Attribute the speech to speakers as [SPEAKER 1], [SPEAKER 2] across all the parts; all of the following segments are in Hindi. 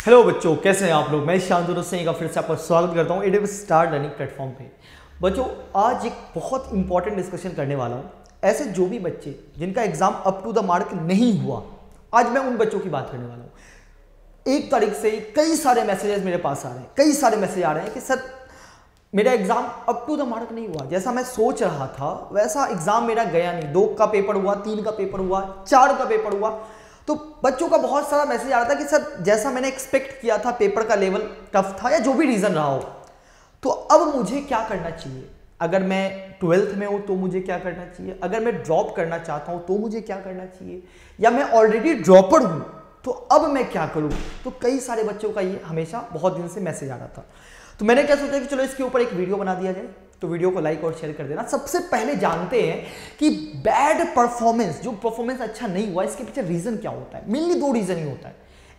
[SPEAKER 1] हेलो बच्चों, कैसे हैं आप लोग। मैं शांतनु सिंह का फिर से आपका स्वागत करता हूं एडब स्टार लर्निंग प्लेटफॉर्म पे। बच्चों, आज एक बहुत इंपॉर्टेंट डिस्कशन करने वाला हूं। ऐसे जो भी बच्चे जिनका exam up to the mark नहीं हुआ, आज मैं उन बच्चों की बात करने वाला हूं। 1 तारीख से कई सारे मैसेजेस मेरे पास आ रहे हैं, कई सारे मैसेज आ रहे हैं कि सर मेरा exam up to the mark नहीं हुआ, जैसा मैं सोच रहा था वैसा एग्जाम मेरा गया नहीं। 2 का पेपर हुआ, 3 का पेपर हुआ, 4 का पेपर हुआ। तो बच्चों का बहुत सारा मैसेज आ रहा था कि सर जैसा मैंने एक्सपेक्ट किया था पेपर का लेवल टफ था, या जो भी रीजन रहा हो, तो अब मुझे क्या करना चाहिए। अगर मैं 12th में हूं तो मुझे क्या करना चाहिए, अगर मैं ड्रॉप करना चाहता हूं तो मुझे क्या करना चाहिए, या मैं ऑलरेडी ड्रॉपर हूं तो अब मैं क्या करूं। तो कई सारे बच्चों का ये हमेशा बहुत दिन से मैसेज आ रहा था। तो मैंने क्या सोचा कि चलो इसके ऊपर एक वीडियो बना दिया जाए। तो वीडियो को लाइक और शेयर कर देना। सबसे पहले जानते हैं कि बैड परफॉर्मेंस, जो परफॉर्मेंस अच्छा नहीं हुआ, इसके पीछे रीजन क्या होता है। मेनली 2 रीजन ही होता है।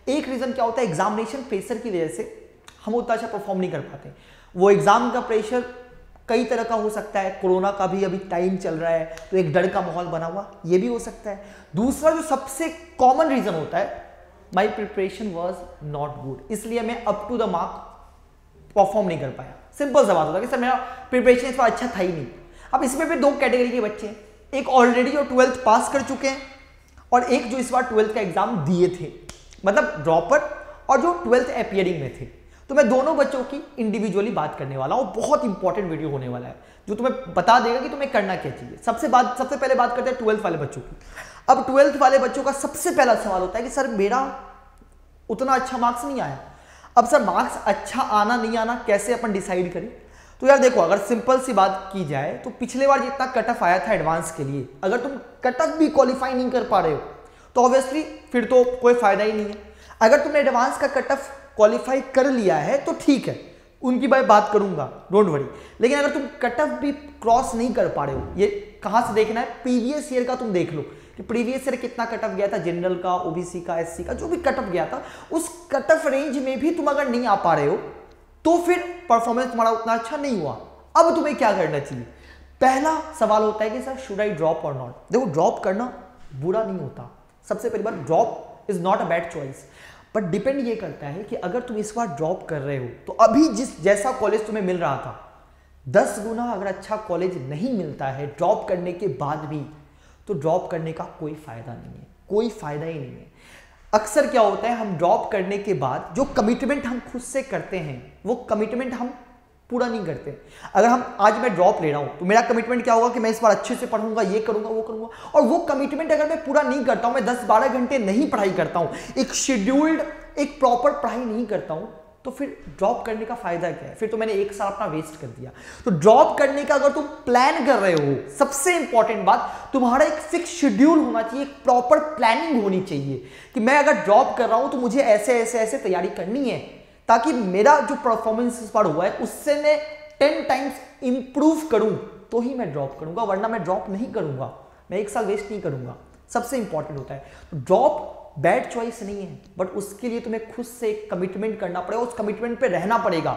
[SPEAKER 1] एक रीजन क्या होता है, एग्जामिनेशन प्रेशर की वजह से हम उतना अच्छा परफॉर्म नहीं कर पाते। वो एग्जाम का प्रेशर कई तरह का हो सकता है। कोरोना का भी अभी टाइम चल रहा है तो एक डर का माहौल बना हुआ, ये भी हो सकता है। दूसरा जो सबसे कॉमन रीजन होता है, my preparation was not good, इसलिए मैं up to the mark perform नहीं कर पाया। सिंपल सा बात होता है कि सर मेरा प्रिपरेशन इस बार अच्छा था ही नहीं। अब इसमें भी 2 कैटेगरी के बच्चे हैं, एक ऑलरेडी जो 12th पास कर चुके हैं और एक जो इस बार 12th का एग्जाम दिए थे, मतलब ड्रॉपर, और जो 12th अपीयरिंग में थे। तो मैं दोनों बच्चों की इंडिविजुअली बात करने वाला हूं। बहुत इंपॉर्टेंट वीडियो होने वाला है जो तुम्हें बता देगा कि तुम्हें करना क्या चाहिए। सबसे पहले बात करते हैं 12th वाले बच्चों की। अब 12th वाले बच्चों का सबसे पहला सवाल होता है कि सर मेरा उतना अच्छा मार्क्स नहीं आया। अब सर मार्क्स अच्छा आना नहीं आना कैसे अपन डिसाइड करें। तो यार देखो, अगर सिंपल सी बात की जाए तो पिछले बार जितना कट ऑफ आया था एडवांस के लिए, अगर तुम कट ऑफ भी क्वालिफाई नहीं कर पा रहे हो तो ऑब्वियसली फिर तो कोई फायदा ही नहीं है। अगर तुमने एडवांस का कट ऑफ क्वालिफाई कर लिया है तो ठीक है, उनकी मैं बात करूंगा, डोंट वरी। लेकिन अगर तुम कट ऑफ भी क्रॉस नहीं कर पा रहे हो, ये कहां से देखना है, प्रीवियस ईयर का तुम देख लो कि प्रीवियस ईयर कितना कट ऑफ गया था, जनरल का, ओबीसी का, एससी का, जो भी कट ऑफ गया था, उस कट ऑफ रेंज में भी तुम अगर नहीं आ पा रहे हो तो फिर परफॉर्मेंस तुम्हारा उतना अच्छा नहीं हुआ। अब तुम्हें क्या करना चाहिए। पहला सवाल होता है कि सर शुड आई ड्रॉप और नॉट। देखो, ड्रॉप करना बुरा नहीं होता। सबसे पहली बार drop is not a bad choice, but depend ये करता है कि अगर तुम इस बार ड्रॉप कर रहे हो तो अभी जैसा कॉलेज तुम्हें मिल रहा था 10 गुना अगर अच्छा कॉलेज नहीं मिलता है ड्रॉप करने के बाद भी, तो ड्रॉप करने का कोई फायदा नहीं है, कोई फायदा ही नहीं है। अक्सर क्या होता है, हम ड्रॉप करने के बाद जो कमिटमेंट हम खुद से करते हैं वो कमिटमेंट हम पूरा नहीं करते। अगर आज मैं ड्रॉप ले रहा हूं तो मेरा कमिटमेंट क्या होगा कि मैं इस बार अच्छे से पढ़ूंगा, ये करूंगा, वो करूंगा, और वो कमिटमेंट अगर मैं पूरा नहीं करता हूं, मैं 10-12 घंटे नहीं पढ़ाई करता हूं, एक शेड्यूल्ड, एक प्रॉपर पढ़ाई नहीं करता हूं, तो फिर ड्रॉप करने का फायदा क्या है। फिर तो मैंने 1 साल अपना वेस्ट कर दिया। तो ड्रॉप करने का अगर तुम प्लान कर रहे हो, सबसे इंपॉर्टेंट बात, तुम्हारा एक फिक्स शेड्यूल होना चाहिए, एक प्रॉपर प्लानिंग होनी चाहिए कि मैं अगर ड्रॉप कर रहा हूं तो मुझे ऐसे ऐसे ऐसे तैयारी करनी है ताकि मेरा जो परफॉर्मेंस इस बार हुआ है उससे मैं 10 टाइम्स इंप्रूव करूं, तो ही मैं ड्रॉप करूंगा, वरना मैं ड्रॉप नहीं करूंगा, मैं 1 साल वेस्ट नहीं करूंगा। सबसे इंपॉर्टेंट होता है। तो ड्रॉप बैड चॉइस नहीं है, बट उसके लिए तुम्हें खुद से एक कमिटमेंट करना पड़ेगा, उस कमिटमेंट पे रहना पड़ेगा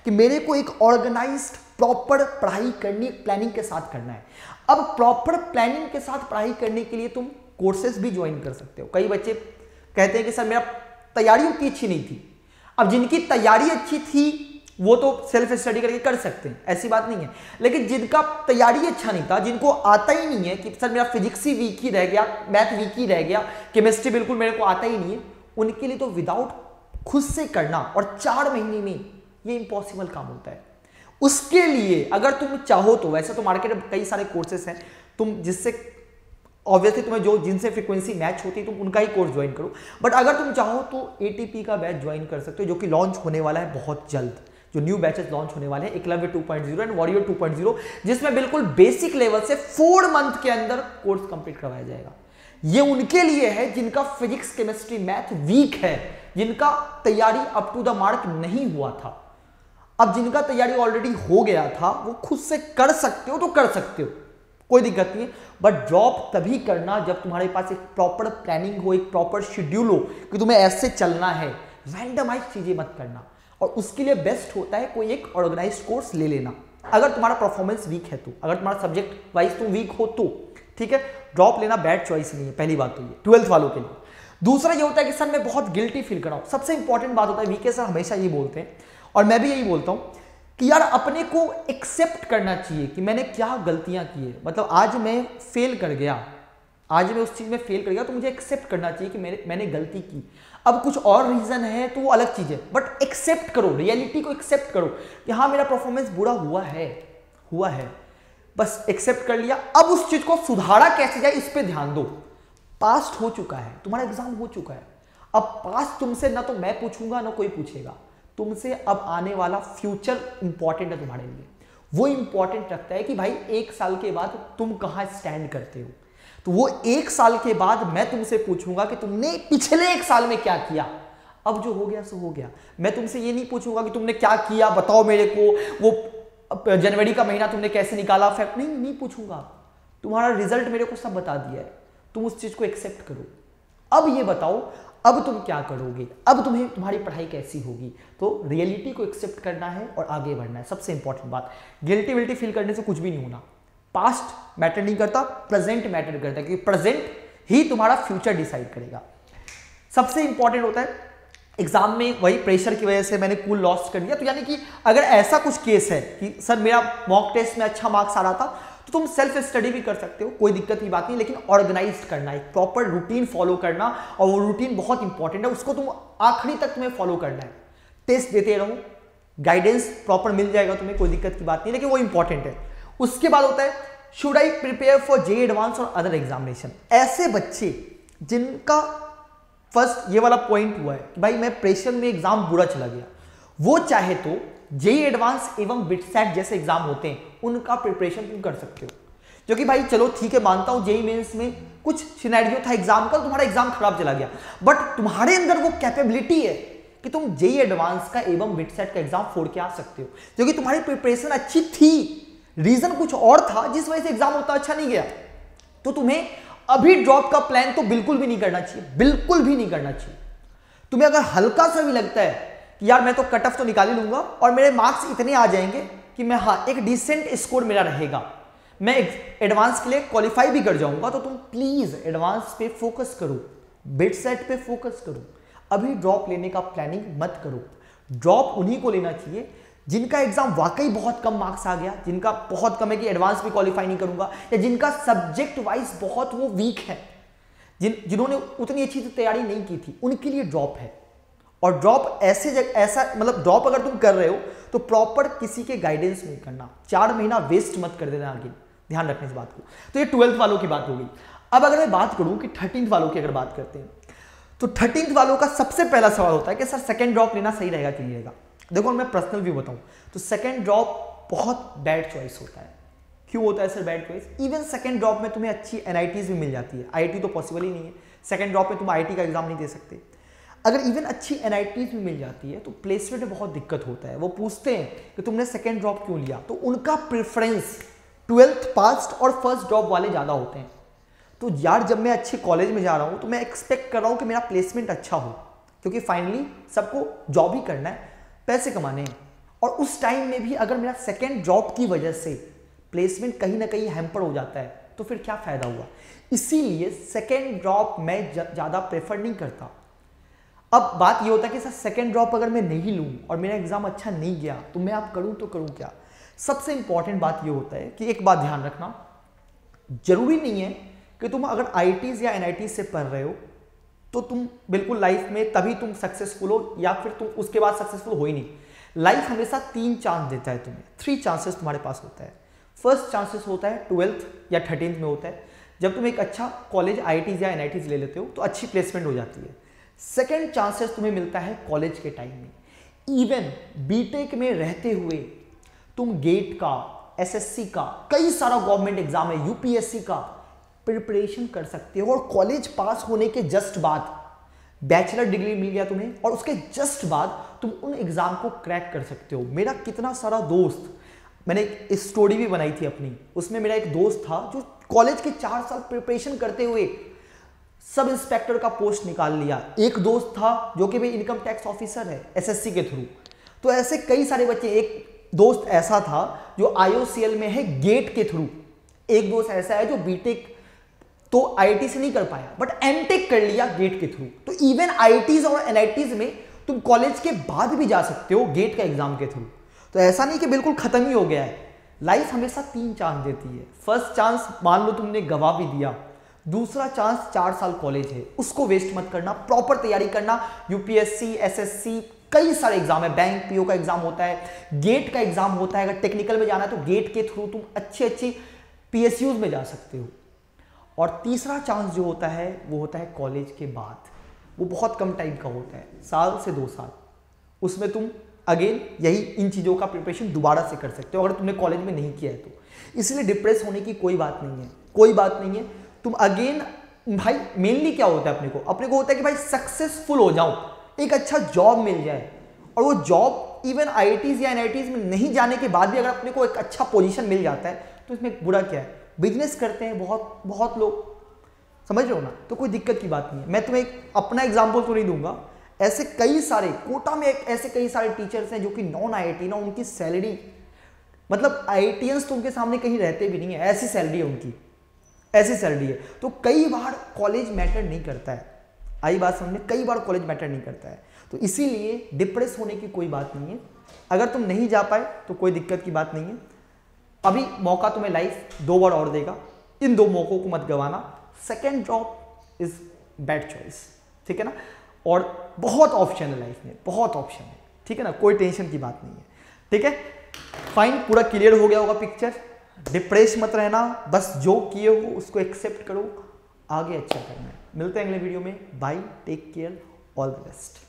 [SPEAKER 1] कि मेरे को एक ऑर्गेनाइज्ड प्रॉपर पढ़ाई करनी, प्लानिंग के साथ करना है। अब प्रॉपर प्लानिंग के साथ पढ़ाई करने के लिए तुम कोर्सेज भी ज्वाइन कर सकते हो। कई बच्चे कहते हैं कि सर मेरा तैयारी उतनी अच्छी नहीं थी। अब जिनकी तैयारी अच्छी थी वो तो सेल्फ स्टडी करके कर सकते हैं, ऐसी बात नहीं है। लेकिन जिनका तैयारी अच्छा नहीं था, जिनको आता ही नहीं है कि सर मेरा फिजिक्स ही वीक ही रह गया, मैथ वीक ही रह गया, केमिस्ट्री बिल्कुल मेरे को आता ही नहीं है, उनके लिए तो विदाउट खुद से करना और 4 महीने में ये इम्पॉसिबल काम होता है। उसके लिए अगर तुम चाहो तो, वैसे तो मार्केट में कई सारे कोर्सेस हैं, तुम जिससे ऑब्वियसली तुम्हें जो जिनसे फ्रीक्वेंसी मैच होती है तुम उनका ही कोर्स ज्वाइन करो। बट अगर तुम चाहो तो ATP का बैच ज्वाइन कर सकते हो, जो कि लॉन्च होने वाला है बहुत जल्द। जो न्यू बैचेस लॉन्च होने वाले हैं, एकलव्य 2.0 एंड वॉरियर 2.0, जिसमें बिल्कुल बेसिक लेवल से 4 मंथ के अंदर कोर्स कंप्लीट करवाया जाएगा। ये उनके लिए है जिनका फिजिक्स, केमिस्ट्री, मैथ वीक है, जिनका तैयारी अप टू द मार्क नहीं हुआ था। अब जिनका तैयारी ऑलरेडी हो गया था वो खुद से कर सकते हो तो कर सकते हो, कोई दिक्कत नहीं है। बट ड्रॉप तभी करना जब तुम्हारे पास एक प्रॉपर प्लानिंग हो, एक प्रॉपर शेड्यूल हो कि तुम्हें ऐसे चलना है। रैंडमाइज चीजें मत करना, और उसके लिए बेस्ट होता है कोई एक ऑर्गेनाइज्ड कोर्स ले लेना। अगर तुम्हारा परफॉर्मेंस वीक है तो, अगर तुम्हारा सब्जेक्ट वाइज तुम वीक हो तो ठीक है, ड्रॉप लेना बैड चॉइस नहीं है। पहली बात तो ये 12th वालों के लिए। दूसरा ये होता है कि सर मैं बहुत गिल्टी फील कर रहा हूं। सबसे इंपॉर्टेंट बात होता है, वीके सर हमेशा ये बोलते हैं और मैं भी यही बोलता हूं कि यार अपने को एक्सेप्ट करना चाहिए कि मैंने क्या गलतियां की है। मतलब आज मैं फेल कर गया, आज मैं उस चीज में फेल कर गया, तो मुझे एक्सेप्ट करना चाहिए कि मैंने गलती की। अब कुछ और रीजन है तो वो अलग चीज है, बट एक्सेप्ट करो, रियलिटी को एक्सेप्ट करो कि हाँ मेरा परफॉर्मेंस बुरा हुआ है, बस एक्सेप्ट कर लिया। अब उस चीज को सुधारा कैसे जाए इस पे ध्यान दो। पास्ट हो चुका है, तुम्हारा एग्जाम हो चुका है, अब पास्ट तुमसे ना तो मैं पूछूंगा ना कोई पूछेगा तुमसे। अब आने वाला फ्यूचर इंपॉर्टेंट है तुम्हारे लिए, वो इंपॉर्टेंट रखता है कि भाई 1 साल के बाद तुम कहां स्टैंड करते हो। तो वो 1 साल के बाद मैं तुमसे पूछूंगा कि तुमने पिछले 1 साल में क्या किया। अब जो हो गया सो हो गया। मैं तुमसे ये नहीं पूछूंगा कि तुमने क्या किया बताओ मेरे को, वो जनवरी का महीना तुमने कैसे निकाला, फैक्ट नहीं पूछूंगा। तुम्हारा रिजल्ट मेरे को सब बता दिया है, तुम उस चीज को एक्सेप्ट करो। अब ये बताओ अब तुम क्या करोगे, अब तुम्हारी पढ़ाई कैसी होगी। तो रियलिटी को एक्सेप्ट करना है और आगे बढ़ना है, सबसे इंपॉर्टेंट बात। गिल्टी फील करने से कुछ भी नहीं होना। पास्ट मैटर नहीं करता, प्रेजेंट मैटर करता है, क्योंकि प्रेजेंट ही तुम्हारा फ्यूचर डिसाइड करेगा। सबसे इंपॉर्टेंट होता है एग्जाम में, वही प्रेशर की वजह से मैंने कूल लॉस्ट कर दिया। तो यानी कि अगर ऐसा कुछ केस है कि सर मेरा मॉक टेस्ट में अच्छा मार्क्स आ रहा था, तो तुम सेल्फ स्टडी भी कर सकते हो, कोई दिक्कत की बात नहीं, लेकिन ऑर्गेनाइज्ड करना, एक प्रॉपर रूटीन फॉलो करना, और वो रूटीन बहुत इंपॉर्टेंट है, उसको तुम आखिरी तक तुम्हें फॉलो करना है। टेस्ट देते रहो, गाइडेंस प्रॉपर मिल जाएगा तुम्हें, कोई दिक्कत की बात नहीं, लेकिन वो इंपॉर्टेंट है। उसके बाद होता है should I prepare for JEE advance और अदर एग्जामिनेशन। ऐसे बच्चे जिनका फर्स्ट ये वाला पॉइंट हुआ है कि भाई मैं प्रेशर में एग्जाम बुरा चला गया, वो चाहे तो जेईई एडवांस एवं बिटसेट जैसे एग्जाम होते हैं उनका प्रिपरेशन तुम कर सकते हो। जो कि भाई चलो ठीक है, मानता हूं जेईई मेंस में कुछ सिनेरियो था एग्जाम का, तुम्हारा एग्जाम खराब चला गया, बट तुम्हारे अंदर वो कैपेबिलिटी है कि तुम जेईई एडवांस का एवं बिटसेट का एग्जाम फोड़ के आ सकते हो, क्योंकि तुम्हारी प्रिपरेशन अच्छी थी। रीजन कुछ और था जिस वजह से एग्जाम उतना अच्छा नहीं गया। तो तुम्हें अभी ड्रॉप का प्लान तो बिल्कुल भी नहीं करना चाहिए, बिल्कुल भी नहीं करना चाहिए। तुम्हें अगर हल्का सा भी लगता है कि यार मैं तो कट ऑफ तो निकाल ही लूंगा और मेरे मार्क्स इतने आ जाएंगे कि मैं हाँ एक डिसेंट स्कोर मेरा रहेगा, मैं एडवांस के लिए क्वालिफाई भी कर जाऊंगा, तो तुम प्लीज एडवांस पे फोकस करो, बिटसेट पे फोकस करो। अभी ड्रॉप लेने का प्लानिंग मत करो। ड्रॉप उन्हीं को लेना चाहिए जिनका एग्जाम वाकई बहुत कम मार्क्स आ गया, जिनका बहुत कम है कि एडवांस भी क्वालिफाई नहीं करूंगा, या जिनका सब्जेक्ट वाइज बहुत वो वीक है, जिन्होंने उतनी अच्छी तैयारी नहीं की थी, उनके लिए ड्रॉप है। और ड्रॉप ऐसा मतलब ड्रॉप अगर तुम कर रहे हो तो प्रॉपर किसी के गाइडेंस में करना, 4 महीना वेस्ट मत कर देना आगे, ध्यान रखने इस बात को। तो ये 12th वालों की बात हो गई। अब अगर मैं बात करूं कि 13th वालों की अगर बात करते हैं, तो 13th वालों का सबसे पहला सवाल होता है कि सर सेकंड ड्रॉप लेना सही रहेगा कि नहीं रहेगा। देखो मैं पर्सनल व्यू बताऊं तो सेकंड ड्रॉप बहुत बैड चॉइस होता है। क्यों होता है sir bad choice? Even second drop में तुम्हें अच्छी एनआईटीज भी मिल जाती है, आईआईटी तो पॉसिबल ही नहीं है, सेकंड ड्रॉप में तुम आईआईटी का एग्जाम नहीं दे सकते। अगर इवन अच्छी एनआईटीज भी मिल जाती है तो प्लेसमेंट में बहुत दिक्कत होता है। वो पूछते हैं कि तुमने सेकंड ड्रॉप क्यों लिया, तो उनका प्रेफरेंस 12th पास और फर्स्ट ड्रॉप वाले ज़्यादा होते हैं। तो यार जब मैं अच्छे कॉलेज में जा रहा हूँ तो मैं एक्सपेक्ट कर रहा हूँ कि मेरा प्लेसमेंट अच्छा हो, क्योंकि फाइनली सबको जॉब ही करना है, पैसे कमाने हैं। और उस टाइम में भी अगर मेरा सेकेंड ड्रॉप की वजह से प्लेसमेंट कहीं ना कहीं हैम्पर हो जाता है तो फिर क्या फायदा हुआ। इसीलिए सेकेंड ड्रॉप मैं ज़्यादा प्रेफर नहीं करता। अब बात ये होता है कि सर सेकेंड ड्रॉप अगर मैं नहीं लूँ और मेरा एग्जाम अच्छा नहीं गया तो मैं आप करूँ तो करूँ क्या। सबसे इंपॉर्टेंट बात ये होता है कि एक बात ध्यान रखना, जरूरी नहीं है कि तुम अगर आईआईटीज या एनआईटीज से पढ़ रहे हो तो तुम बिल्कुल लाइफ में तभी तुम सक्सेसफुल हो या फिर तुम उसके बाद सक्सेसफुल हो ही नहीं। लाइफ हमेशा 3 चांस देता है तुम्हें, 3 चांसेस तुम्हारे पास होता है। फर्स्ट चांसेस होता है 12th या 13th में होता है, जब तुम एक अच्छा कॉलेज आईआईटीज या एनआईटीज ले लेते हो तो अच्छी प्लेसमेंट हो जाती है। सेकेंड चांसेस तुम्हें मिलता है कॉलेज के टाइम में। इवन बीटेक में रहते हुए तुम गेट का, एसएससी का, कई सारा गवर्नमेंट एग्जाम है, यूपीएससी का प्रिपरेशन कर सकते हो और कॉलेज पास होने के जस्ट बाद बैचलर डिग्री मिल गया तुम्हें और उसके जस्ट बाद तुम उन एग्जाम को क्रैक कर सकते हो। मेरा कितना सारा दोस्त, मैंने एक स्टोरी भी बनाई थी अपनी, उसमें मेरा एक दोस्त था जो कॉलेज के 4 साल प्रिपरेशन करते हुए सब इंस्पेक्टर का पोस्ट निकाल लिया। एक दोस्त था जो कि भाई इनकम टैक्स ऑफिसर है एसएससी के थ्रू। तो ऐसे कई सारे बच्चे, एक दोस्त ऐसा था जो आईओसीएल में है गेट के थ्रू, एक दोस्त ऐसा है जो बीटेक तो आईआईटी से नहीं कर पाया, बट एमटेक कर लिया गेट के थ्रू। तो इवन आईआईटीज और एनआईटीज में तुम कॉलेज के बाद भी जा सकते हो गेट का एग्जाम के थ्रू। तो ऐसा नहीं कि बिल्कुल खत्म ही हो गया है। लाइफ हमेशा 3 चांस देती है। फर्स्ट चांस मान लो तुमने गवा भी दिया, दूसरा चांस 4 साल कॉलेज है, उसको वेस्ट मत करना, प्रॉपर तैयारी करना। यूपीएससी, एसएससी, कई सारे एग्जाम है, बैंक पीओ का एग्जाम होता है, गेट का एग्जाम होता है। अगर टेक्निकल में जाना है तो गेट के थ्रू तुम अच्छी पीएसयूज में जा सकते हो। और तीसरा चांस जो होता है वो होता है कॉलेज के बाद। वो बहुत कम टाइम का होता है, 1 साल से 2 साल। उसमें तुम अगेन यही इन चीज़ों का प्रिपरेशन दोबारा से कर सकते हो अगर तुमने कॉलेज में नहीं किया है तो। इसलिए डिप्रेस होने की कोई बात नहीं है, कोई बात नहीं है। तुम अगेन भाई मेनली क्या होता है अपने को होता है कि भाई सक्सेसफुल हो जाऊं, एक अच्छा जॉब मिल जाए। और वो जॉब इवन आईआईटीज या एनआईटीज में नहीं जाने के बाद भी अगर अपने को एक अच्छा पोजीशन मिल जाता है तो इसमें बुरा क्या है। बिजनेस करते हैं बहुत लोग, समझ रहे हो ना, तो कोई दिक्कत की बात नहीं है। मैं तुम्हें अपना एग्जाम्पल तो नहीं दूंगा, ऐसे कई सारे कोटा में ऐसे कई सारे टीचर्स हैं जो कि नॉन आईआईटी ना, उनकी सैलरी मतलब आईआईटीएंस तो उनके सामने कहीं रहते भी नहीं है, ऐसी सैलरी है उनकी, ऐसी सैलरी है। तो कई बार कॉलेज मैटर नहीं करता है, आई बात समझ में, कई बार कॉलेज मैटर नहीं करता है। तो इसीलिए डिप्रेस होने की कोई बात नहीं है। अगर तुम नहीं जा पाए तो कोई दिक्कत की बात नहीं है। अभी मौका तुम्हें लाइफ 2 बार और देगा, इन 2 मौकों को मत गंवाना। Second job is bad choice, ठीक है ना। और बहुत ऑप्शन है लाइफ में, बहुत ऑप्शन है, ठीक है ना, कोई टेंशन की बात नहीं है, ठीक है। फाइन, पूरा क्लियर हो गया होगा पिक्चर। डिप्रेस मत रहना, बस जो किए हो उसको एक्सेप्ट करो, आगे अच्छा करना है। मिलते हैं अगले वीडियो में, bye, take care, all the best.